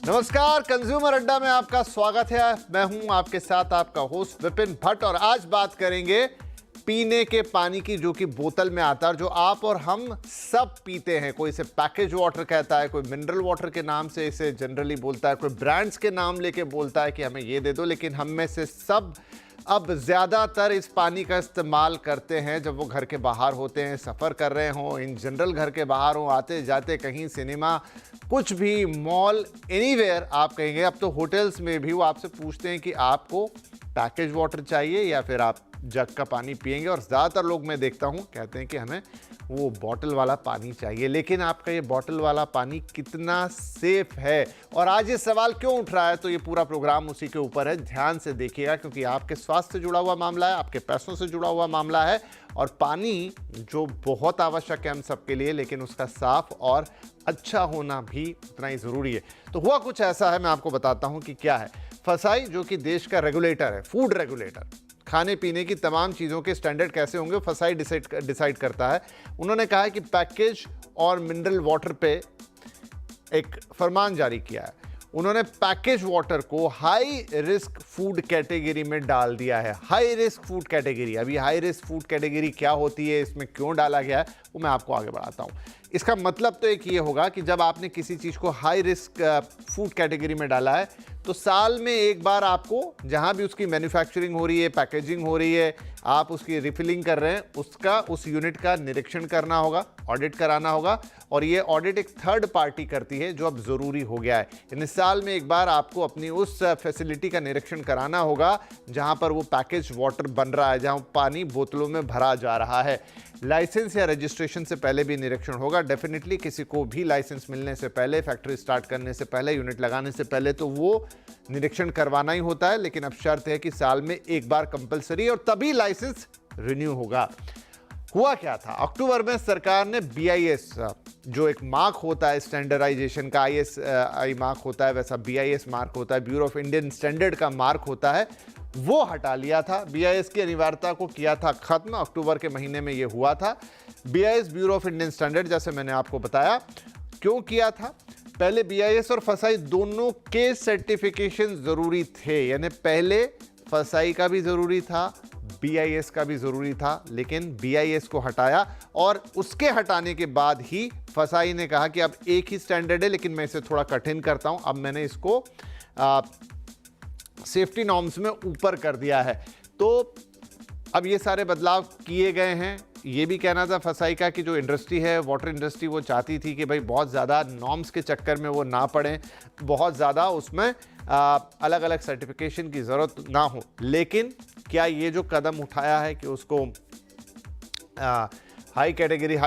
नमस्कार, कंज्यूमर अड्डा में आपका स्वागत है। मैं हूं आपके साथ आपका होस्ट विपिन भट्ट और आज बात करेंगे पीने के पानी की, जो कि बोतल में आता है, जो आप और हम सब पीते हैं। कोई इसे पैकेज वाटर कहता है, कोई मिनरल वाटर के नाम से इसे जनरली बोलता है, कोई ब्रांड्स के नाम लेके बोलता है कि हमें ये दे दो। लेकिन हम में से सब अब ज़्यादातर इस पानी का इस्तेमाल करते हैं जब वो घर के बाहर होते हैं, सफ़र कर रहे हों, इन जनरल घर के बाहर हों, आते जाते कहीं सिनेमा, कुछ भी, मॉल, एनीवेयर आप कहेंगे। अब तो होटल्स में भी वो आपसे पूछते हैं कि आपको पैकेज वाटर चाहिए या फिर आप जग का पानी पिएंगे। और ज़्यादातर लोग मैं देखता हूँ कहते हैं कि हमें वो बॉटल वाला पानी चाहिए। लेकिन आपका ये बॉटल वाला पानी कितना सेफ है? और आज ये सवाल क्यों उठ रहा है, तो ये पूरा प्रोग्राम उसी के ऊपर है। ध्यान से देखिएगा क्योंकि आपके स्वास्थ्य से जुड़ा हुआ मामला है, आपके पैसों से जुड़ा हुआ मामला है। और पानी जो बहुत आवश्यक है हम सबके लिए, लेकिन उसका साफ और अच्छा होना भी उतना ही ज़रूरी है। तो हुआ कुछ ऐसा है, मैं आपको बताता हूँ कि क्या है। फसाई, जो कि देश का रेगुलेटर है, फूड रेगुलेटर, खाने पीने की तमाम चीज़ों के स्टैंडर्ड कैसे होंगे फसाई डिसाइड करता है। उन्होंने कहा है कि पैकेज और मिनरल वाटर पे एक फरमान जारी किया है। उन्होंने पैकेज वाटर को हाई रिस्क फूड कैटेगरी में डाल दिया है। हाई रिस्क फूड कैटेगरी, अभी हाई रिस्क फूड कैटेगरी क्या होती है, इसमें क्यों डाला गया है, वो मैं आपको आगे बढ़ाता हूँ। इसका मतलब तो एक ये होगा कि जब आपने किसी चीज़ को हाई रिस्क फूड कैटेगरी में डाला है तो साल में एक बार आपको, जहाँ भी उसकी मैन्युफैक्चरिंग हो रही है, पैकेजिंग हो रही है, आप उसकी रिफिलिंग कर रहे हैं, उसका, उस यूनिट का निरीक्षण करना होगा, ऑडिट कराना होगा। और ये ऑडिट एक थर्ड पार्टी करती है, जो अब ज़रूरी हो गया है। यानी साल में एक बार आपको अपनी उस फैसिलिटी का निरीक्षण कराना होगा जहाँ पर वो पैकेज वाटर बन रहा है, जहाँ पानी बोतलों में भरा जा रहा है। लाइसेंस या रजिस्ट्रेशन से पहले भी निरीक्षण होगा। डेफिनेटली किसी को भी लाइसेंस मिलने से पहले, फैक्ट्री स्टार्ट करने से पहले, यूनिट लगाने से पहले तो वो निरीक्षण करवाना ही होता है। लेकिन अब शर्त है कि साल में एक बार कंपलसरी, और तभी लाइसेंस रिन्यू होगा। हुआ क्या था, अक्टूबर में सरकार ने BIS, जो एक मार्क होता है स्टैंडर्डाइजेशन का, ISI मार्क होता है, वैसा BIS मार्क होता है, ब्यूरो ऑफ इंडियन स्टैंडर्ड का मार्क होता है, वो हटा लिया था। BIS की अनिवार्यता को किया था खत्म। अक्टूबर के महीने में ये हुआ था। BIS, bureau of Indian standard, जैसे मैंने आपको बताया, क्यों किया था। पहले BIS और फसाई दोनों के सर्टिफिकेशन ज़रूरी थे, यानी पहले फसाई का भी ज़रूरी था, BIS का भी ज़रूरी था। लेकिन BIS को हटाया और उसके हटाने के बाद ही फसाई ने कहा कि अब एक ही स्टैंडर्ड है, लेकिन मैं इसे थोड़ा कठिन करता हूं। अब मैंने इसको सेफ्टी नॉर्म्स में ऊपर कर दिया है। तो अब ये सारे बदलाव किए गए हैं। ये भी कहना था फसाई का कि जो इंडस्ट्री है, वाटर इंडस्ट्री, वो चाहती थी कि भाई बहुत ज़्यादा नॉर्म्स के चक्कर में वो ना पड़ें, बहुत ज़्यादा उसमें अलग अलग सर्टिफिकेशन की ज़रूरत ना हो। लेकिन क्या ये जो कदम उठाया है कि उसको हाई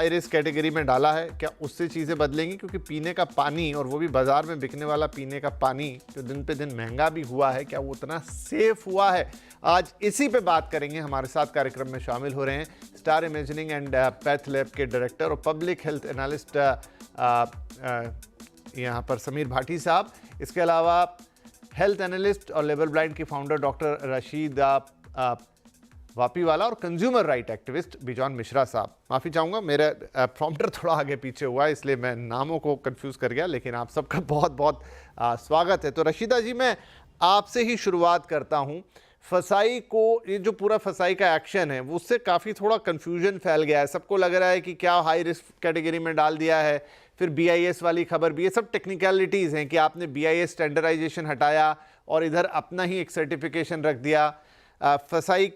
रिस्क कैटेगरी में डाला है, क्या उससे चीज़ें बदलेंगी? क्योंकि पीने का पानी, और वो भी बाज़ार में बिकने वाला पीने का पानी, जो दिन पे दिन महंगा भी हुआ है, क्या वो उतना सेफ हुआ है? आज इसी पे बात करेंगे। हमारे साथ कार्यक्रम में शामिल हो रहे हैं star imagining and path lab के डायरेक्टर और पब्लिक हेल्थ एनालिस्ट यहाँ पर समीर भाटी साहब। इसके अलावा हेल्थ एनालिस्ट और लेबर ब्लाइंड की फाउंडर डॉक्टर रशीदा वापीवाला और consumer right activist bison Mishra साहब। माफ़ी चाहूँगा, मेरा प्रॉम्प्टर थोड़ा आगे पीछे हुआ है, इसलिए मैं नामों को कंफ्यूज कर गया। लेकिन आप सबका बहुत बहुत स्वागत है। तो रशीदा जी, मैं आपसे ही शुरुआत करता हूँ। फसाई को, ये जो पूरा फसाई का एक्शन है, वो उससे काफ़ी थोड़ा कन्फ्यूजन फैल गया है। सबको लग रहा है कि क्या हाई रिस्क कैटेगरी में डाल दिया है, फिर BIS वाली खबर भी, ये सब टेक्निकलिटीज़ हैं कि आपने BIS स्टैंडर्डाइजेशन हटाया और इधर अपना ही एक सर्टिफिकेशन रख दिया। फसाई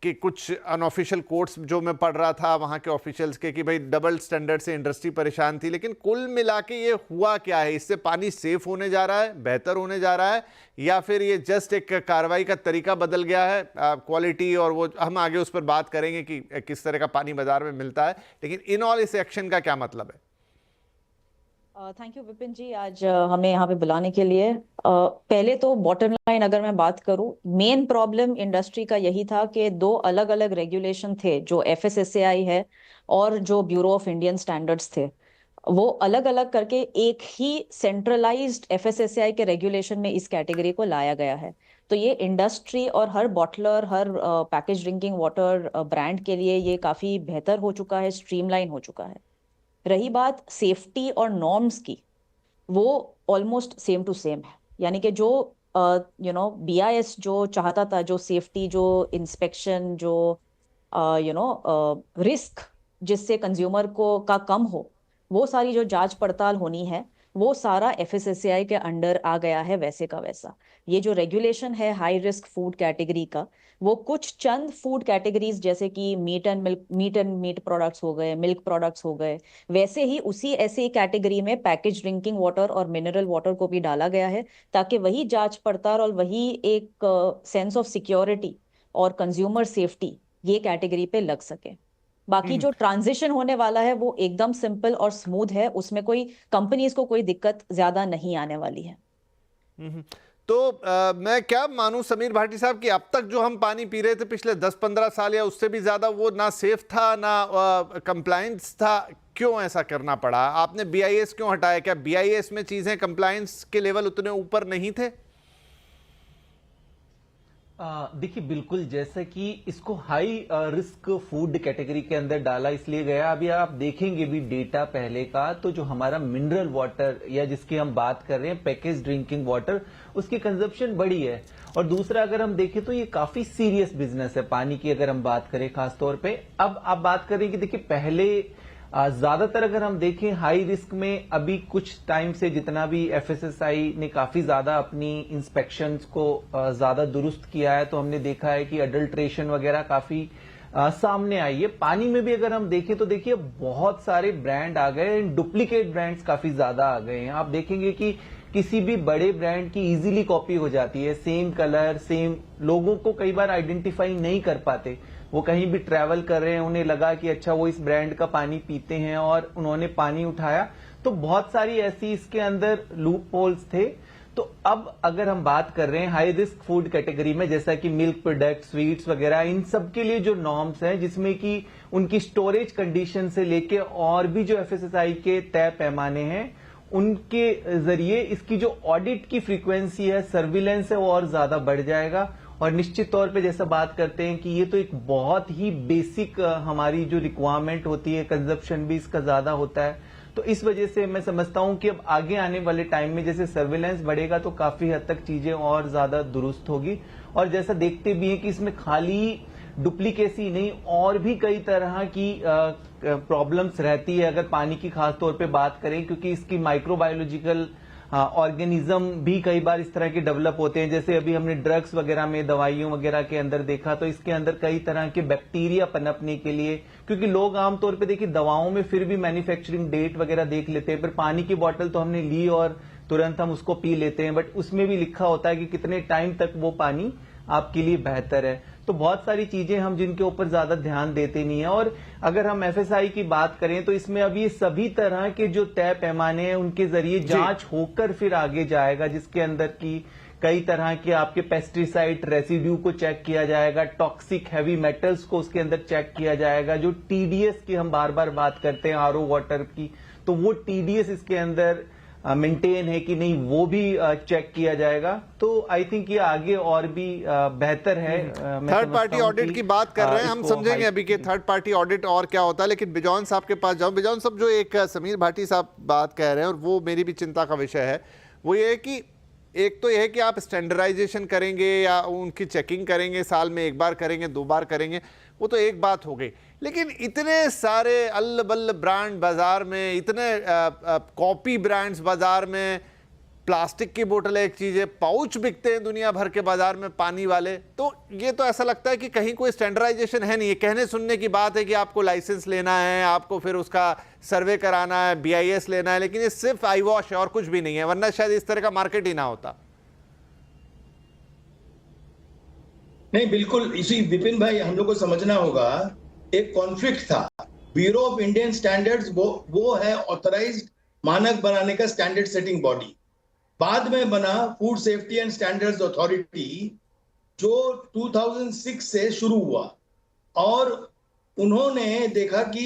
कि कुछ अनऑफिशियल कोर्ट्स जो मैं पढ़ रहा था वहाँ के ऑफिशियल्स के, कि भाई डबल स्टैंडर्ड से इंडस्ट्री परेशान थी। लेकिन कुल मिला के ये हुआ क्या है? इससे पानी सेफ होने जा रहा है, बेहतर होने जा रहा है, या फिर ये जस्ट एक कार्रवाई का तरीका बदल गया है? क्वालिटी और वो हम आगे उस पर बात करेंगे कि किस तरह का पानी बाजार में मिलता है। लेकिन इन ऑल इस एक्शन का क्या मतलब है? थैंक यू विपिन जी, आज हमें यहाँ पे बुलाने के लिए। पहले तो बॉटम लाइन अगर मैं बात करूँ, मेन प्रॉब्लम इंडस्ट्री का यही था कि दो अलग अलग रेगुलेशन थे, जो FSSAI है और जो ब्यूरो ऑफ इंडियन स्टैंडर्ड्स थे, वो अलग अलग करके एक ही सेंट्रलाइज्ड FSSAI के रेगुलेशन में इस कैटेगरी को लाया गया है। तो ये इंडस्ट्री और हर बॉटलर, हर पैकेज ड्रिंकिंग वाटर ब्रांड के लिए ये काफी बेहतर हो चुका है, स्ट्रीमलाइन हो चुका है। रही बात सेफ्टी और नॉर्म्स की, वो ऑलमोस्ट सेम टू सेम है। यानी कि जो BIS जो चाहता था, जो सेफ्टी, जो इंस्पेक्शन, जो रिस्क जिससे कंज्यूमर को का कम हो, वो सारी जो जांच पड़ताल होनी है, वो सारा FSSAI के अंडर आ गया है वैसे का वैसा। ये जो रेगुलेशन है हाई रिस्क फूड कैटेगरी का, वो कुछ चंद फूड कैटेगरीज जैसे कि मीट एंड मीट प्रोडक्ट्स हो गए, मिल्क प्रोडक्ट्स हो गए, वैसे ही उसी ऐसे ही कैटेगरी में पैकेज ड्रिंकिंग वाटर और मिनरल वाटर को भी डाला गया है, ताकि वही जांच पड़ताल और वही एक सेंस ऑफ सिक्योरिटी और कंज्यूमर सेफ्टी ये कैटेगरी पे लग सके। बाकी हम्म जो ट्रांजिशन होने वाला है वो एकदम सिंपल और स्मूथ है, उसमें कोई कंपनीज को कोई दिक्कत ज्यादा नहीं आने वाली है। हम्म। तो मैं क्या मानूं समीर भाटी साहब कि अब तक जो हम पानी पी रहे थे पिछले 10-15 साल या उससे भी ज्यादा, वो ना सेफ था ना कंप्लायंस था। क्यों ऐसा करना पड़ा? आपने BIS क्यों हटाया? क्या BIS में चीजें कंप्लायंस के लेवल उतने ऊपर नहीं थे? देखिए, बिल्कुल जैसा कि इसको हाई रिस्क फूड कैटेगरी के अंदर डाला इसलिए गया। अभी आप देखेंगे भी डेटा पहले का, तो जो हमारा मिनरल वाटर या जिसकी हम बात कर रहे हैं पैकेज ड्रिंकिंग वाटर, उसकी कंजप्शन बढ़ी है। और दूसरा अगर हम देखें तो ये काफी सीरियस बिजनेस है पानी की, अगर हम बात करें खासतौर पे। अब आप बात करें कि देखिए पहले ज्यादातर अगर हम देखें हाई रिस्क में, अभी कुछ टाइम से जितना भी FSSAI ने काफी ज्यादा अपनी इंस्पेक्शंस को ज्यादा दुरुस्त किया है, तो हमने देखा है कि अडल्ट्रेशन वगैरह काफी सामने आई है। पानी में भी अगर हम देखें तो देखिए बहुत सारे ब्रांड आ गए, डुप्लीकेट ब्रांड्स काफी ज्यादा आ गए हैं। आप देखेंगे कि किसी भी बड़े ब्रांड की इजीली कॉपी हो जाती है, सेम कलर, सेम, लोगों को कई बार आइडेंटिफाई नहीं कर पाते। वो कहीं भी ट्रैवल कर रहे हैं, उन्हें लगा कि अच्छा वो इस ब्रांड का पानी पीते हैं और उन्होंने पानी उठाया, तो बहुत सारी ऐसी इसके अंदर लूप होल्स थे। तो अब अगर हम बात कर रहे हैं हाई रिस्क फूड कैटेगरी में, जैसा कि मिल्क प्रोडक्ट, स्वीट्स वगैरह, इन सब के लिए जो नॉर्म्स हैं, जिसमें कि उनकी स्टोरेज कंडीशन से लेके और भी जो FSSAI के तय पैमाने हैं, उनके जरिए इसकी जो ऑडिट की फ्रीक्वेंसी है, सर्विलेंस है, वो और ज्यादा बढ़ जाएगा। और निश्चित तौर पे जैसा बात करते हैं कि ये तो एक बहुत ही बेसिक हमारी जो रिक्वायरमेंट होती है, कंजप्शन भी इसका ज्यादा होता है। तो इस वजह से मैं समझता हूं कि अब आगे आने वाले टाइम में जैसे सर्विलेंस बढ़ेगा तो काफी हद तक चीजें और ज्यादा दुरुस्त होगी। और जैसा देखते भी हैं कि इसमें खाली डुप्लीकेसी नहीं, और भी कई तरह की प्रॉब्लम्स रहती है अगर पानी की खास तौर पे बात करें, क्योंकि इसकी माइक्रोबायोलॉजिकल ऑर्गेनिज्म भी कई बार इस तरह के डेवलप होते हैं। जैसे अभी हमने ड्रग्स वगैरह में, दवाइयों वगैरह के अंदर देखा, तो इसके अंदर कई तरह के बैक्टीरिया पनपने के लिए, क्योंकि लोग आमतौर पे देखिए दवाओं में फिर भी मैन्युफैक्चरिंग डेट वगैरह देख लेते हैं, फिर पानी की बोतल तो हमने ली और तुरंत हम उसको पी लेते हैं, बट उसमें भी लिखा होता है कि कितने टाइम तक वो पानी आपके लिए बेहतर है। तो बहुत सारी चीजें हम जिनके ऊपर ज्यादा ध्यान देते नहीं है। और अगर हम FSI की बात करें तो इसमें अब ये सभी तरह के जो तय पैमाने हैं उनके जरिए जांच होकर फिर आगे जाएगा, जिसके अंदर की कई तरह के आपके पेस्टिसाइड रेसिड्यू को चेक किया जाएगा, टॉक्सिक हैवी मेटल्स को उसके अंदर चेक किया जाएगा, जो TDS की हम बार बार बात करते हैं RO वाटर की, तो वो TDS इसके अंदर मेंटेन है कि नहीं, वो भी चेक किया जाएगा। तो आई थिंक ये आगे और भी बेहतर है। थर्ड पार्टी ऑडिट की बात कर रहे हैं, हम समझेंगे अभी कि थर्ड पार्टी ऑडिट और क्या होता है। लेकिन बिजॉन साहब के पास जाऊं। बिजॉन साहब, जो एक समीर भाटी साहब बात कह रहे हैं और वो मेरी भी चिंता का विषय है, वो ये है कि एक तो यह है कि आप स्टैंडर्डाइजेशन करेंगे या उनकी चेकिंग करेंगे, साल में एक बार करेंगे, 2 बार करेंगे, वो तो एक बात हो गई। लेकिन इतने सारे अल्ल बल्ल ब्रांड बाजार में, इतने कॉपी ब्रांड्स बाजार में, प्लास्टिक की बोतल एक चीज़ है, पाउच बिकते हैं दुनिया भर के बाजार में पानी वाले, तो ये तो ऐसा लगता है कि कहीं कोई स्टैंडर्डाइजेशन है नहीं। ये कहने सुनने की बात है कि आपको लाइसेंस लेना है, आपको फिर उसका सर्वे कराना है, BIS लेना है, लेकिन ये सिर्फ आई वॉश है और कुछ भी नहीं है, वरना शायद इस तरह का मार्केट ही ना होता। नहीं, बिल्कुल इसी विपिन भाई, हम लोग को समझना होगा, एक कॉन्फ्लिक्ट था। ब्यूरो ऑफ इंडियन स्टैंडर्ड्स वो है ऑथराइज्ड मानक बनाने का स्टैंडर्ड सेटिंग बॉडी। बाद में बना food safety and standards authority, जो 2006 से शुरू हुआ, और उन्होंने देखा कि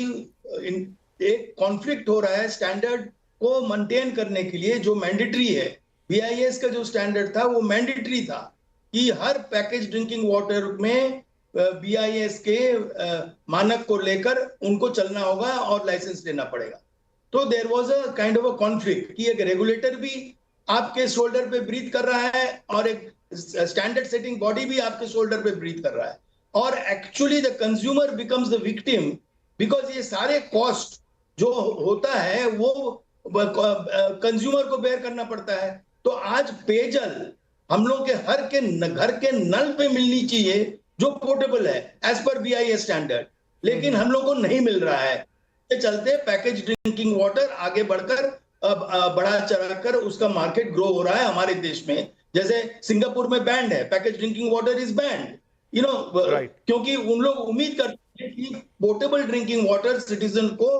एक कॉन्फ्लिक्ट हो रहा है स्टैंडर्ड को मेंटेन करने के लिए, जो मैंडेटरी है। BIS का जो स्टैंडर्ड था वो मैंडेटरी था कि हर पैकेज ड्रिंकिंग वाटर में BIS के मानक को लेकर उनको चलना होगा और लाइसेंस लेना पड़ेगा। तो there was a kind of a conflict कि एक रेगुलेटर भी आपके शोल्डर पे ब्रीथ कर रहा है और एक स्टैंडर्ड सेटिंग बॉडी भी आपके शोल्डर पे ब्रीथ कर रहा है, और actually the consumer becomes the victim, because ये सारे कॉस्ट जो होता है वो कंज्यूमर को बेयर करना पड़ता है। तो आज पेयजल हम लोग के घर के नल पे मिलनी चाहिए जो पोर्टेबल है एज पर BIS स्टैंडर्ड, लेकिन हम लोग को नहीं मिल रहा है। के चलते पैकेज ड्रिंकिंग वाटर आगे बढ़कर बढ़ा चढ़ाकर उसका मार्केट ग्रो हो रहा है हमारे देश में। जैसे सिंगापुर में बैंड है, package drinking water is band, you know, क्योंकि उन लोग उम्मीद करते हैं कि पोर्टेबल ड्रिंकिंग वाटर सिटीजन को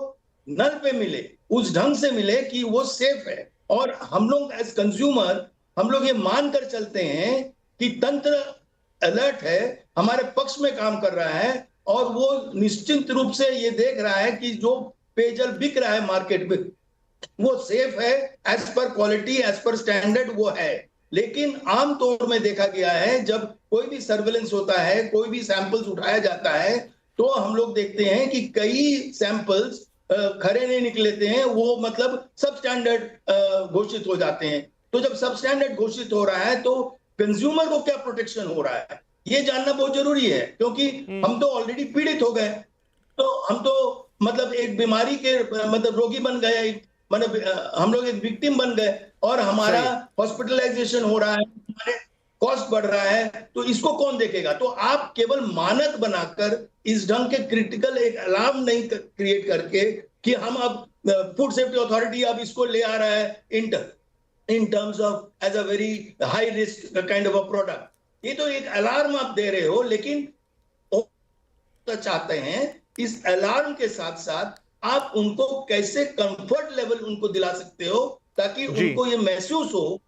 नल पे मिले, उस ढंग से मिले कि वो सेफ है। और हम लोग एज कंज्यूमर हम लोग ये मानकर चलते हैं कि तंत्र अलर्ट है, हमारे पक्ष में काम कर रहा है, और वो निश्चित रूप से ये देख रहा है कि जो पेयजल बिक रहा है मार्केट में वो सेफ है, as per quality, as per standard वो है। लेकिन आमतौर में देखा गया है जब कोई भी सर्वेलेंस होता है, कोई भी सैंपल्स उठाया जाता है, तो हम लोग देखते हैं कि कई सैंपल्स खरे नहीं निकलते हैं, वो मतलब सब स्टैंडर्ड घोषित हो जाते हैं। तो जब सब स्टैंडर्ड घोषित हो रहा है तो कंज्यूमर को क्या प्रोटेक्शन हो रहा है ये जानना बहुत जरूरी है, क्योंकि हम तो ऑलरेडी पीड़ित हो गए, तो हम तो मतलब एक बीमारी के मतलब रोगी बन गए, मतलब हम लोग एक विक्टिम बन गए, और हमारा हॉस्पिटलाइजेशन हो रहा है, हमारे कॉस्ट बढ़ रहा है, तो इसको कौन देखेगा? तो आप केवल मानक बनाकर इस ढंग के क्रिटिकल एक अलार्म नहीं क्रिएट करके कि हम अब फूड सेफ्टी अथॉरिटी अब इसको ले आ रहा है in terms of as a very high risk kind of a product, ये तो एक अलार्म आप दे रहे हो, लेकिन तो चाहते हैं इस अलार्म के साथ साथ आप उनको कैसे कंफर्ट लेवल उनको दिला सकते हो ताकि उनको ये महसूस हो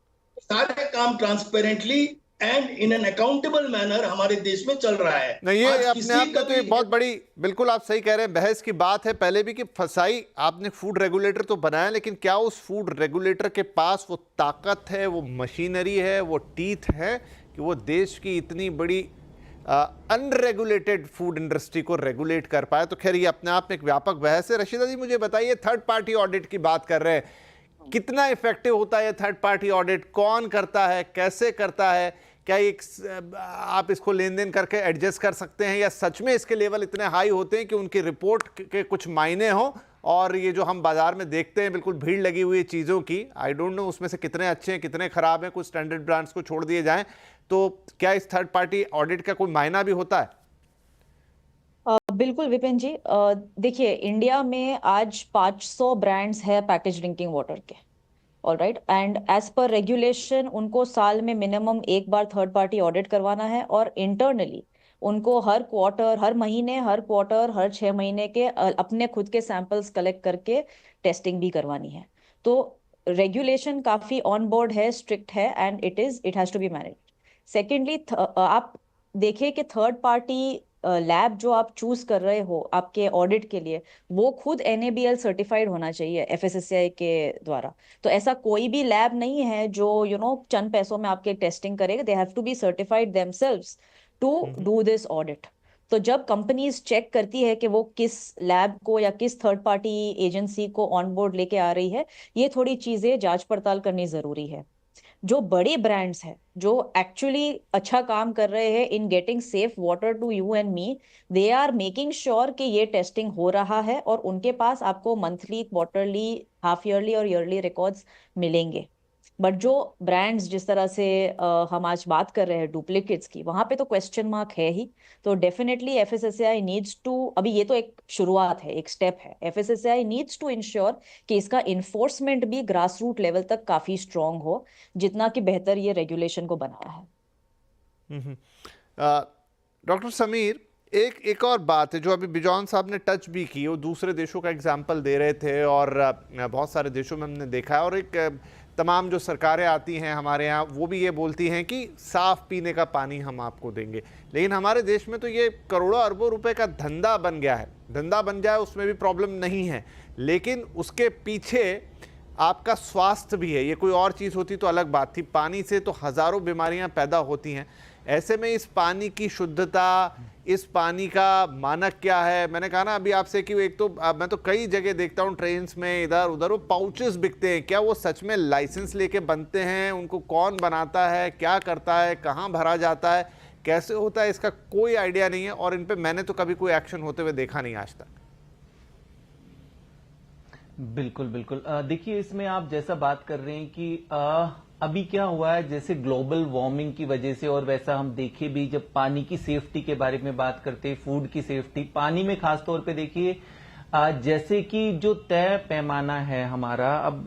सारे काम transparently and in an accountable manner हमारे देश में चल रहा है। नहीं, ये अपने आप में तो ये बहुत बड़ी, बिल्कुल आप सही कह रहे हैं, बहस की बात है पहले भी कि फसाई आपने फूड रेगुलेटर तो बनाया, लेकिन क्या उस फूड रेगुलेटर के पास वो ताकत है, वो मशीनरी है, वो टीथ है कि वो देश की इतनी बड़ी अनरेगुलेटेड फूड इंडस्ट्री को रेगुलेट कर पाए? तो खैर ये अपने आप में एक व्यापक बहस है। रशीदा जी मुझे बताइए, थर्ड पार्टी ऑडिट की बात कर रहे हैं, कितना इफेक्टिव होता है थर्ड पार्टी ऑडिट? कौन करता है, कैसे करता है? क्या एक आप इसको लेन देन करके एडजस्ट कर सकते हैं, या सच में इसके लेवल इतने हाई होते हैं कि उनकी रिपोर्ट के कुछ मायने हो, और ये जो हम बाजार में देखते हैं बिल्कुल भीड़ लगी हुई है चीज़ों की, आई डोंट नो उसमें से कितने अच्छे हैं कितने खराब हैं, कुछ स्टैंडर्ड ब्रांड्स को छोड़ दिए जाएं, तो क्या इस थर्ड पार्टी ऑडिट का कोई मायना भी होता है? बिल्कुल विपिन जी, देखिए इंडिया में आज 500 ब्रांड्स है पैकेज ड्रिंकिंग वाटर के, all right, and as per regulation उनको साल में मिनिमम एक बार थर्ड पार्टी ऑडिट करवाना है, और इंटरनली उनको हर क्वार्टर, हर महीने, हर क्वार्टर, हर 6 महीने के अपने खुद के सैंपल्स कलेक्ट करके टेस्टिंग भी करवानी है। तो रेगुलेशन काफी ऑन बोर्ड है, स्ट्रिक्ट है, and it has to be manage. Secondly आप देखिए कि थर्ड पार्टी लैब जो आप चूज कर रहे हो आपके ऑडिट के लिए, वो खुद NABL सर्टिफाइड होना चाहिए FSSAI के द्वारा। तो ऐसा कोई भी लैब नहीं है जो चंद पैसों में आपके टेस्टिंग करेगा, they have to be certified themselves to do this audit. तो जब कंपनीज चेक करती है कि वो किस लैब को या किस थर्ड पार्टी एजेंसी को ऑन बोर्ड लेके आ रही है, ये थोड़ी चीजें जांच पड़ताल करनी जरूरी है। जो बड़े ब्रांड्स हैं जो एक्चुअली अच्छा काम कर रहे हैं in getting safe water to you and me, they are making sure कि ये टेस्टिंग हो रहा है, और उनके पास आपको मंथली, क्वार्टरली, हाफ ईयरली और ईयरली रिकॉर्ड्स मिलेंगे। बट जो ब्रांड्स जिस तरह से हम आज बात कर रहे हैं डुप्लीकेट्स की, वहां पे तो क्वेश्चन मार्क है ही। तो डेफिनेटली FSSAI नीड्स टू, अभी ये तो एक शुरुआत है, एक स्टेप है, FSSAI नीड्स टू इंश्योर कि इसका इन्फोर्समेंट भी ग्रास रूट लेवल तक काफी स्ट्रांग हो, जितना कि बेहतर ये रेगुलेशन को बनाया है। डॉक्टर समीर, एक और बात है जो अभी बिजॉन साहब ने टच भी की, वो दूसरे देशों का एग्जाम्पल दे रहे थे, और बहुत सारे देशों में हमने देखा है, और एक तमाम जो सरकारें आती हैं हमारे यहाँ वो भी ये बोलती हैं कि साफ़ पीने का पानी हम आपको देंगे, लेकिन हमारे देश में तो ये करोड़ों अरबों रुपए का धंधा बन गया है। धंधा बन जाए उसमें भी प्रॉब्लम नहीं है, लेकिन उसके पीछे आपका स्वास्थ्य भी है। ये कोई और चीज़ होती तो अलग बात थी, पानी से तो हज़ारों बीमारियाँ पैदा होती हैं। ऐसे में इस पानी की शुद्धता, इस पानी का मानक क्या है? मैंने कहा ना अभी आपसे कि एक तो मैं तो कई जगह देखता हूँ ट्रेन्स में इधर उधर वो पाउचेस बिकते हैं। क्या वो सच में लाइसेंस लेके बनते हैं? उनको कौन बनाता है, क्या करता है, कहाँ भरा जाता है, कैसे होता है, इसका कोई आइडिया नहीं है। और इन पे मैंने तो कभी कोई एक्शन होते हुए देखा नहीं आज तक। बिल्कुल बिल्कुल। देखिए, इसमें आप जैसा बात कर रहे हैं कि अभी क्या हुआ है, जैसे ग्लोबल वार्मिंग की वजह से, और वैसा हम देखे भी जब पानी की सेफ्टी के बारे में बात करते हैं, फूड की सेफ्टी, पानी में खासतौर पे देखिए जैसे कि जो तय पैमाना है हमारा, अब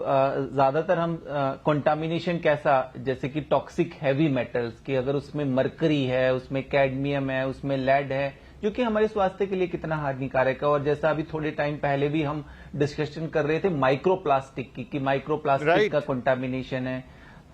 ज्यादातर हम कंटामिनेशन कैसा, जैसे कि टॉक्सिक हैवी मेटल्स की, अगर उसमें मरकरी है, उसमें कैडमियम है, उसमें लेड है, जो कि हमारे स्वास्थ्य के लिए कितना हानिकारक है। और जैसा अभी थोड़े टाइम पहले भी हम डिस्कशन कर रहे थे माइक्रोप्लास्टिक की, कि माइक्रोप्लास्टिक का कंटामिनेशन है।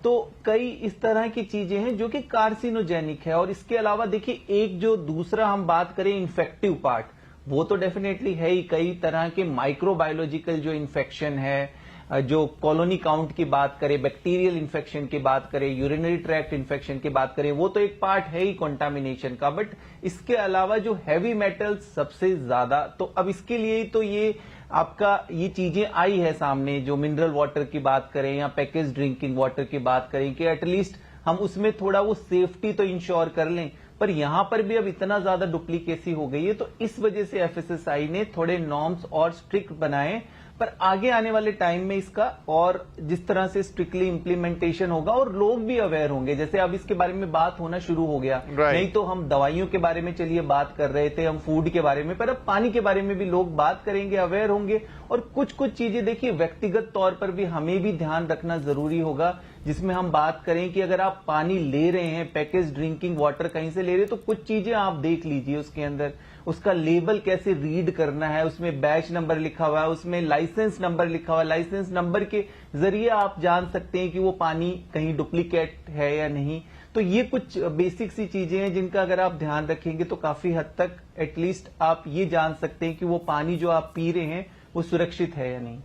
तो कई इस तरह की चीजें हैं जो कि कार्सिनोजेनिक है। और इसके अलावा देखिए, एक जो दूसरा हम बात करें इन्फेक्टिव पार्ट, वो तो डेफिनेटली है ही। कई तरह के माइक्रोबायोलॉजिकल जो इन्फेक्शन है, जो कॉलोनी काउंट की बात करें, बैक्टीरियल इन्फेक्शन की बात करें, यूरिनरी ट्रैक्ट इन्फेक्शन की बात करें, वो तो एक पार्ट है ही कंटामिनेशन का। बट इसके अलावा जो हैवी मेटल्स सबसे ज्यादा, तो अब इसके लिए तो ये आपका ये चीजें आई है सामने, जो मिनरल वाटर की बात करें या पैकेज ड्रिंकिंग वाटर की बात करें, कि एटलीस्ट हम उसमें थोड़ा वो सेफ्टी तो इंश्योर कर लें। पर यहां पर भी अब इतना ज्यादा डुप्लीकेसी हो गई है, तो इस वजह से एफएसएसआई ने थोड़े नॉर्म्स और स्ट्रिक्ट बनाए। पर आगे आने वाले टाइम में इसका और जिस तरह से स्ट्रिक्टली इंप्लीमेंटेशन होगा और लोग भी अवेयर होंगे, जैसे अब इसके बारे में बात होना शुरू हो गया। नहीं तो हम दवाइयों के बारे में चलिए बात कर रहे थे, हम फूड के बारे में, पर अब पानी के बारे में भी लोग बात करेंगे, अवेयर होंगे। और कुछ कुछ चीजें देखिए व्यक्तिगत तौर पर भी हमें भी ध्यान रखना जरूरी होगा, जिसमें हम बात करें कि अगर आप पानी ले रहे हैं, पैकेज ड्रिंकिंग वाटर कहीं से ले रहे हैं, तो कुछ चीजें आप देख लीजिए उसके अंदर, उसका लेबल कैसे रीड करना है, उसमें बैच नंबर लिखा हुआ है, उसमें लाइसेंस नंबर लिखा हुआ है। लाइसेंस नंबर के जरिए आप जान सकते हैं कि वो पानी कहीं डुप्लीकेट है या नहीं। तो ये कुछ बेसिक सी चीजें हैं जिनका अगर आप ध्यान रखेंगे तो काफी हद तक एटलीस्ट आप ये जान सकते हैं कि वो पानी जो आप पी रहे हैं वो सुरक्षित है या नहीं।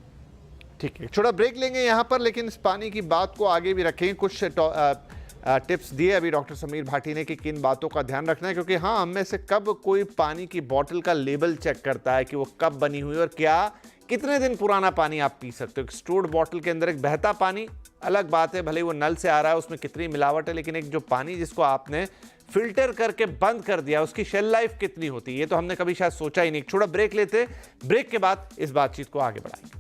ठीक है, छोटा ब्रेक लेंगे यहाँ पर, लेकिन इस पानी की बात को आगे भी रखेंगे। कुछ टिप्स दिए अभी डॉक्टर समीर भाटी ने कि किन बातों का ध्यान रखना है, क्योंकि हाँ, हम में से कब कोई पानी की बोतल का लेबल चेक करता है कि वो कब बनी हुई और क्या कितने दिन पुराना पानी आप पी सकते हो। स्टोर्ड बोतल के अंदर एक बहता पानी अलग बात है, भले वो नल से आ रहा है, उसमें कितनी मिलावट है, लेकिन एक जो पानी जिसको आपने फिल्टर करके बंद कर दिया, उसकी शेल लाइफ कितनी होती है, ये तो हमने कभी शायद सोचा ही नहीं। छोटा ब्रेक लेते, ब्रेक के बाद इस बातचीत को आगे बढ़ाएंगे।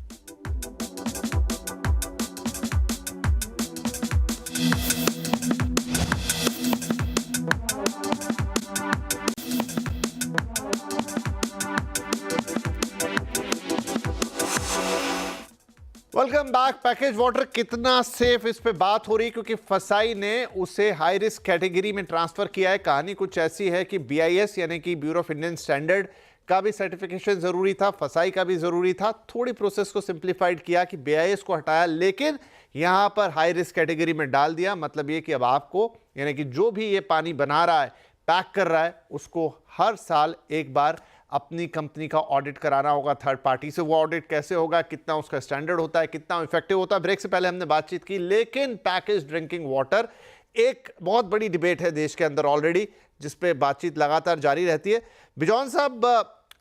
Welcome back. पैकेज वाटर कितना सेफ, इस पे बात हो रही है, क्योंकि फसाई ने उसे हाई रिस्क कैटेगरी में ट्रांसफर किया है। कहानी कुछ ऐसी है कि BIS यानी कि ब्यूरो ऑफ इंडियन स्टैंडर्ड का भी सर्टिफिकेशन जरूरी था, फसाई का भी जरूरी था। थोड़ी प्रोसेस को सिंप्लीफाइड किया कि BIS को हटाया, लेकिन यहां पर हाई रिस्क कैटेगरी में डाल दिया। मतलब ये कि अब आपको, यानी कि जो भी ये पानी बना रहा है, पैक कर रहा है, उसको हर साल एक बार अपनी कंपनी का ऑडिट कराना होगा थर्ड पार्टी से। वो ऑडिट कैसे होगा, कितना उसका स्टैंडर्ड होता है, कितना इफेक्टिव होता है, ब्रेक से पहले हमने बातचीत की। लेकिन पैकेज ड्रिंकिंग वाटर एक बहुत बड़ी डिबेट है देश के अंदर ऑलरेडी, जिस पे बातचीत लगातार जारी रहती है। बिजॉन साहब,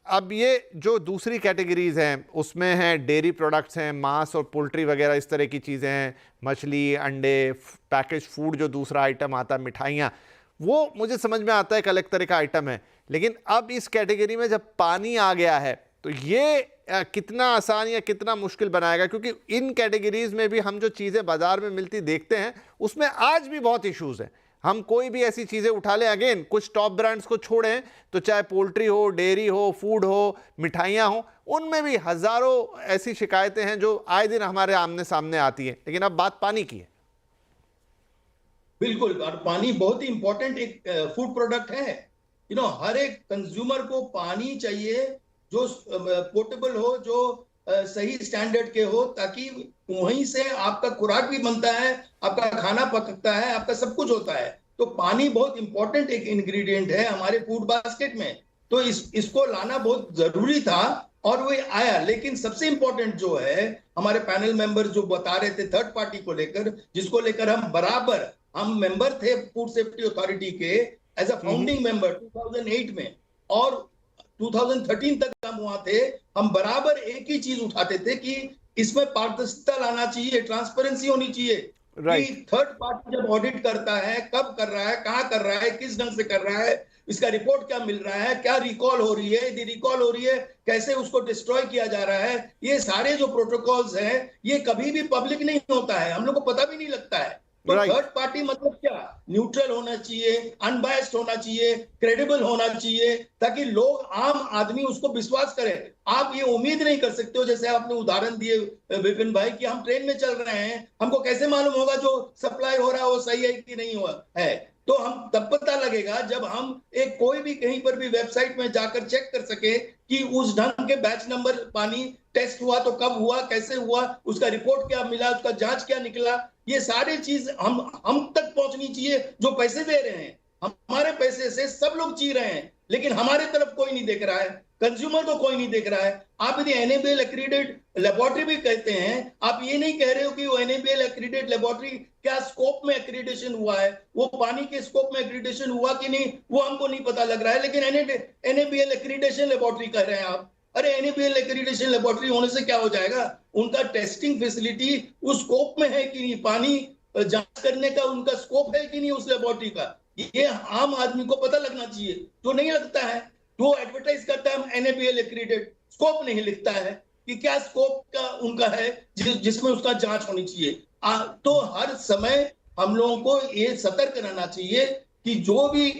अब ये जो दूसरी कैटेगरीज हैं उसमें हैं डेयरी प्रोडक्ट्स हैं, मांस और पोल्ट्री वगैरह इस तरह की चीज़ें हैं, मछली, अंडे, पैकेज फूड जो दूसरा आइटम आता है, मिठाइयाँ, वो मुझे समझ में आता है कि अलग तरह का आइटम है। लेकिन अब इस कैटेगरी में जब पानी आ गया है तो ये कितना आसान या कितना मुश्किल बनाएगा, क्योंकि इन कैटेगरीज में भी हम जो चीज़ें बाजार में मिलती देखते हैं उसमें आज भी बहुत इश्यूज हैं। हम कोई भी ऐसी चीज़ें उठा लें, अगेन कुछ टॉप ब्रांड्स को छोड़ें तो चाहे पोल्ट्री हो, डेयरी हो, फूड हो, मिठाइयाँ हो, उनमें भी हज़ारों ऐसी शिकायतें हैं जो आए दिन हमारे आमने सामने आती हैं। लेकिन अब बात पानी की है। बिल्कुल, और पानी बहुत ही इंपॉर्टेंट एक फूड प्रोडक्ट है। हर एक कंज्यूमर को पानी चाहिए जो पोर्टेबल हो, जो सही स्टैंडर्ड के हो, ताकि वहीं से आपका खुराक भी बनता है, आपका खाना पकता है, आपका सब कुछ होता है। तो पानी बहुत इंपॉर्टेंट एक इंग्रेडिएंट है हमारे फूड बास्केट में। तो इसको लाना बहुत जरूरी था और वो आया। लेकिन सबसे इंपॉर्टेंट जो है, हमारे पैनल मेंबर जो बता रहे थे थर्ड पार्टी को लेकर, जिसको लेकर हम बराबर हम मेंबर थे फूड सेफ्टी अथॉरिटी के एज अ फाउंडिंग मेंबर 2008 में, और 2013 तक हम वहां थे। हम बराबर एक ही चीज उठाते थे कि इसमें पारदर्शिता लाना चाहिए, ट्रांसपेरेंसी होनी चाहिए कि थर्ड पार्टी जब ऑडिट करता है, कब कर रहा है, कहां कर रहा है, किस ढंग से कर रहा है, इसका रिपोर्ट क्या मिल रहा है, क्या रिकॉल हो रही है, यदि रिकॉल हो रही है कैसे उसको डिस्ट्रॉय किया जा रहा है, ये सारे जो प्रोटोकॉल्स हैं ये कभी भी पब्लिक नहीं होता है, हम लोग को पता भी नहीं लगता है। तो थर्ड पार्टी मतलब क्या, न्यूट्रल होना चाहिए, अनबायस्ड होना चाहिए, क्रेडिबल होना चाहिए, ताकि लोग, आम आदमी उसको विश्वास करे। आप ये उम्मीद नहीं कर सकते हो, जैसे आपने उदाहरण दिए विपिन भाई, कि हम ट्रेन में चल रहे हैं, हमको कैसे मालूम होगा जो सप्लाई हो रहा है वो सही है कि नहीं हुआ है। तो हम तब पता लगेगा जब हम एक कोई भी कहीं पर भी वेबसाइट में जाकर चेक कर सके कि उस ढंग के बैच नंबर पानी टेस्ट हुआ तो कब हुआ, कैसे हुआ, उसका रिपोर्ट क्या मिला, उसका जांच क्या निकला। ये सारी चीज हम तक पहुंचनी चाहिए जो पैसे दे रहे हैं। हमारे पैसे से सब लोग जी रहे हैं, लेकिन हमारे तरफ कोई नहीं देख रहा है, कंज्यूमर को कोई नहीं देख रहा है। आप यदि एनएबीएल एक्रीडेड लेबोरेटरी भी कहते हैं, आप ये नहीं कह रहे हो कि वो एनएबीएल एक्रीडेड लेबोरेटरी क्या स्कोप में एक्रीडेशन हुआ है, वो पानी के स्कोप में एक्रीडेशन हुआ कि नहीं, वो हमको नहीं पता लग रहा है। लेकिन एनएबीएल एक्रीडेशन लेबोरेटरी कह रहे हैं आप। अरे एनएबीएल एक्रीडेशन लेबोरेटरी होने से क्या हो जाएगा, उनका टेस्टिंग फैसिलिटी उस स्कोप में है कि नहीं, पानी जांच करने का उनका स्कोप है कि नहीं उस लेबोरेटरी का, ये आम आदमी को पता लगना चाहिए। तो नहीं लगता है, वो एडवर्टाइज करता है एनएबीएल एक्रीडेड, स्कोप नहीं लिखता है कि क्या स्कोप का उनका है जिसमें उसका जांच होनी चाहिए। तो हर समय हम लोगों को ये सतर्क रहना चाहिए कि जो भी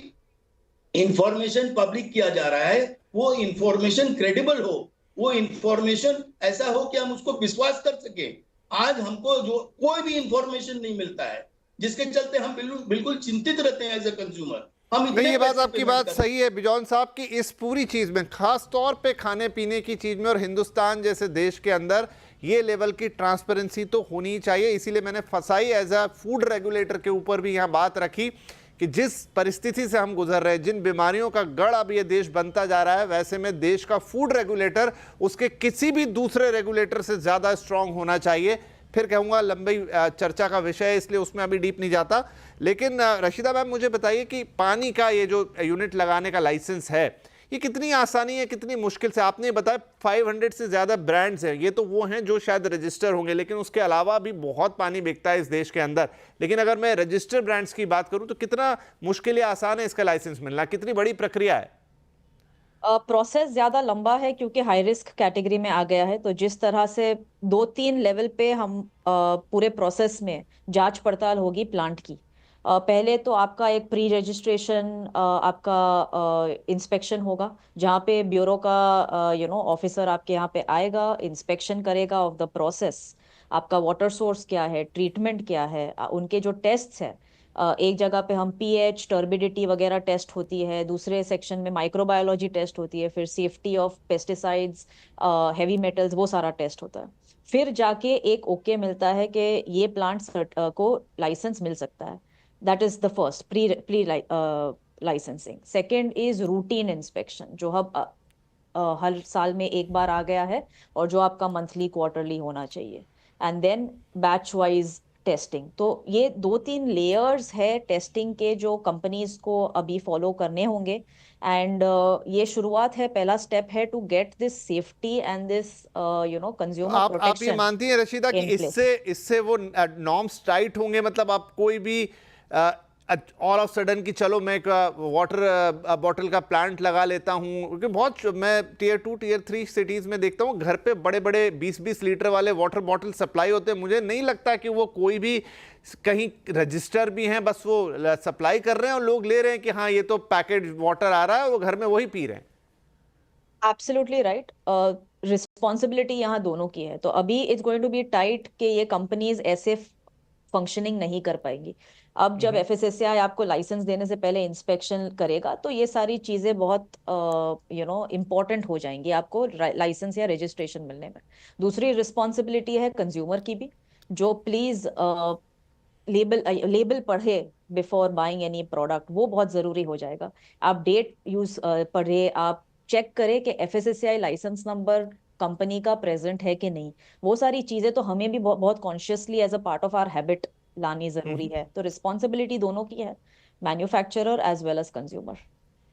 इंफॉर्मेशन पब्लिक किया जा रहा है वो इंफॉर्मेशन क्रेडिबल हो, वो इंफॉर्मेशन ऐसा हो कि हम उसको विश्वास कर सके। आज हमको जो कोई भी इंफॉर्मेशन नहीं मिलता है, जिसके चलते हम बिल्कुल चिंतित रहते हैं एज ए कंज्यूमर। नहीं, ये बात आपकी बात सही है बिजॉन साहब की, इस पूरी चीज में खास तौर पे खाने पीने की चीज में और हिंदुस्तान जैसे देश के अंदर ये लेवल की ट्रांसपेरेंसी तो होनी चाहिए। इसीलिए मैंने फसाई एज अ फूड रेगुलेटर के ऊपर भी यहाँ बात रखी कि जिस परिस्थिति से हम गुजर रहे हैं, जिन बीमारियों का गढ़ अब ये देश बनता जा रहा है, वैसे में देश का फूड रेगुलेटर उसके किसी भी दूसरे रेगुलेटर से ज्यादा स्ट्रांग होना चाहिए। फिर कहूँगा लंबी चर्चा का विषय है, इसलिए उसमें अभी डीप नहीं जाता। लेकिन रशीदा मैम मुझे बताइए कि पानी का ये जो यूनिट लगाने का लाइसेंस है, ये कितनी आसानी है, कितनी मुश्किल से? आपने बताया 500 से ज़्यादा ब्रांड्स हैं, ये तो वो हैं जो शायद रजिस्टर होंगे, लेकिन उसके अलावा भी बहुत पानी बिकता है इस देश के अंदर। लेकिन अगर मैं रजिस्टर ब्रांड्स की बात करूँ तो कितना मुश्किल या आसान है इसका लाइसेंस मिलना, कितनी बड़ी प्रक्रिया है? प्रोसेस ज्यादा लंबा है क्योंकि हाई रिस्क कैटेगरी में आ गया है। तो जिस तरह से 2-3 लेवल पे हम पूरे प्रोसेस में जांच पड़ताल होगी प्लांट की। पहले तो आपका एक प्री रजिस्ट्रेशन आपका इंस्पेक्शन होगा, जहाँ पे ब्यूरो का ऑफिसर आपके यहाँ पे आएगा, इंस्पेक्शन करेगा ऑफ द प्रोसेस। आपका वाटर सोर्स क्या है, ट्रीटमेंट क्या है, उनके जो टेस्ट है, एक जगह पे हम पीएच, टर्बिडिटी वगैरह टेस्ट होती है, दूसरे सेक्शन में माइक्रोबायोलॉजी टेस्ट होती है, फिर safety of pesticides, heavy metals, वो सारा टेस्ट होता है। फिर जाके एक ओके मिलता है कि ये प्लांट को लाइसेंस मिल सकता है। That is the first pre licensing. Second is routine inspection, जो हर साल में एक बार आ गया है और जो आपका मंथली क्वार्टरली होना चाहिए। And then batch wise testing. तो ये 2-3 लेयर्स है टेस्टिंग के जो कंपनीज को अभी फॉलो करने होंगे। एंड ये शुरुआत है, पहला स्टेप है to get this safety and this consumer protection. आप ये मानती हैं रशीदा कि इससे वो नॉर्म्स टाइट होंगे? मतलब आप कोई भी ऑल ऑफ सडन कि चलो मैं एक वाटर बॉटल का प्लांट लगा लेता हूँ, क्योंकि बहुत मैं टियर 2 टियर 3 सिटीज़ में देखता हूँ घर पे बड़े बड़े 20-20 लीटर वाले वाटर बॉटल सप्लाई होते हैं। मुझे नहीं लगता कि वो कोई भी कहीं रजिस्टर भी हैं, बस वो सप्लाई कर रहे हैं और लोग ले रहे हैं कि हाँ ये तो पैकेट वाटर आ रहा है, वो घर में वही पी रहे हैं। Absolutely right. रिस्पॉन्सिबिलिटी यहाँ दोनों की है। तो अभी it's going to be tight कि ये कंपनीज ऐसे फंक्शनिंग नहीं कर पाएंगी। अब जब एफएसएसएआई आपको लाइसेंस देने से पहले इंस्पेक्शन करेगा तो ये सारी चीजें बहुत इम्पोर्टेंट हो जाएंगी आपको लाइसेंस या रजिस्ट्रेशन मिलने में। दूसरी रिस्पॉन्सिबिलिटी है कंज्यूमर की भी, जो प्लीज लेबल पढ़े बिफोर बाइंग एनी प्रोडक्ट, वो बहुत जरूरी हो जाएगा। आप डेट यूज पढ़े, आप चेक करें कि एफएसएसएआई लाइसेंस नंबर कंपनी का प्रेजेंट है कि नहीं। वो सारी चीजें तो हमें भी बहुत consciously as a part of our habit लानी जरूरी है, तो रिस्पॉन्सिबिलिटी दोनों की है, manufacturer as well as consumer.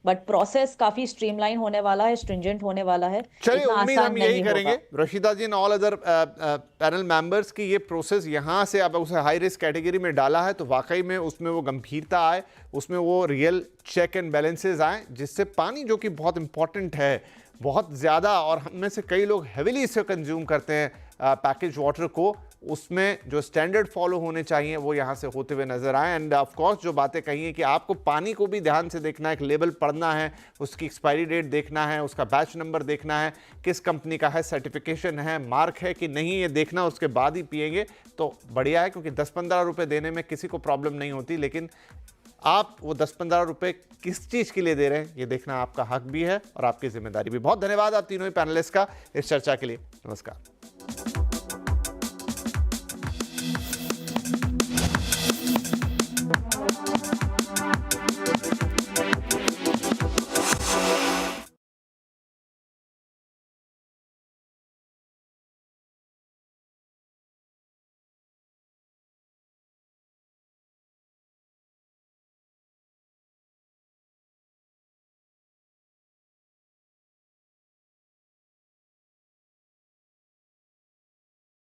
But process काफी स्ट्रीमलाइन होने वाला है, स्ट्रिंजेंट होने वाला है, चलिए इतना उम्मीद आसान हम यही नहीं करेंगे होगा। Rashida ji and all other panel members की ये प्रोसेस यहाँ से अब उसे हाई रिस्क कैटेगरी में डाला है तो वाकई में उसमें वो गंभीरता आए, उसमें वो रियल चेक एंड बैलेंसेस आए, जिससे पानी जो कि बहुत इंपॉर्टेंट है बहुत ज़्यादा, और हम में से कई लोग हेविली इसे कंज्यूम करते हैं पैकेज वाटर को, उसमें जो स्टैंडर्ड फॉलो होने चाहिए वो यहाँ से होते हुए नजर आए। एंड ऑफ कोर्स जो बातें कही हैं कि आपको पानी को भी ध्यान से देखना है, एक लेबल पढ़ना है, उसकी एक्सपायरी डेट देखना है, उसका बैच नंबर देखना है, किस कंपनी का है, सर्टिफिकेशन है, मार्क है कि नहीं, ये देखना, उसके बाद ही पिएंगे तो बढ़िया है, क्योंकि 10-15 रुपए देने में किसी को प्रॉब्लम नहीं होती, लेकिन आप वो 10-15 रुपए किस चीज़ के लिए दे रहे हैं ये देखना आपका हक भी है और आपकी जिम्मेदारी भी। बहुत धन्यवाद आप तीनों ही पैनलिस्ट का इस चर्चा के लिए। नमस्कार।